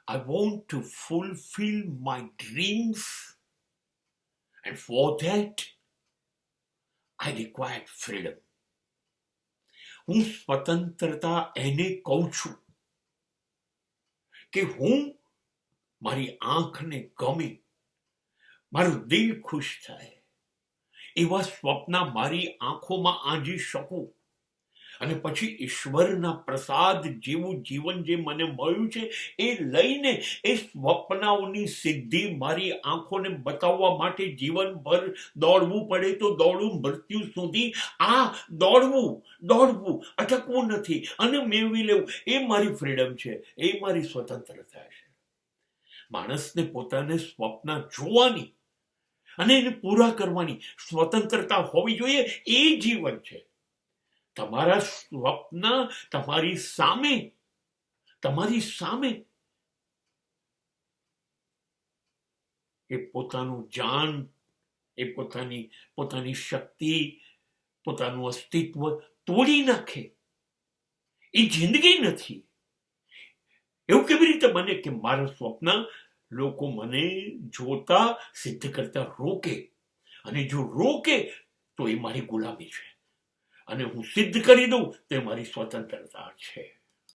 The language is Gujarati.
I want to fulfill my dreams, and for that, I require freedom. હું સ્વતંત્રતા એને કહું છું કે હું મારી આંખને ગમે, મારું દિલ ખુશ થાય એવા સ્વપ્ન મારી આંખોમાં આંજી શકું, અને પછી ઈશ્વરના પ્રસાદ જેવું જીવન જે મને મળ્યું છે એ લઈને એ સ્વપ્નાઓની સિદ્ધિ મારી આંખોને બતાવવા માટે જીવનભર દોડવું પડે તો દોડવું, મૃત્યુ સુધી આ દોડવું અટકવું નથી અને મેળવી લેવું, એ મારી ફ્રીડમ છે, એ મારી સ્વતંત્રતા છે. માણસને પોતાને સ્વપ્ન જોવાની અને એને પૂરા કરવાની સ્વતંત્રતા હોવી જોઈએ. એ જીવન છે. તમારા સ્વપ્ન તમારી સામે એ પોતાનું જાન, એ પોતાની શક્તિ, પોતાનું અસ્તિત્વ તોડી નાખે. એ જિંદગી નથી. એવું કેવી રીતે બને કે મારા સ્વપ્ન લોકો મને જોતા, સિદ્ધ કરતા રોકે, અને જો રોકે તો એ મારી ગુલામી છે, અને હું સિદ્ધ કરી દઉં તો એ મારી સ્વતંત્રતા છે.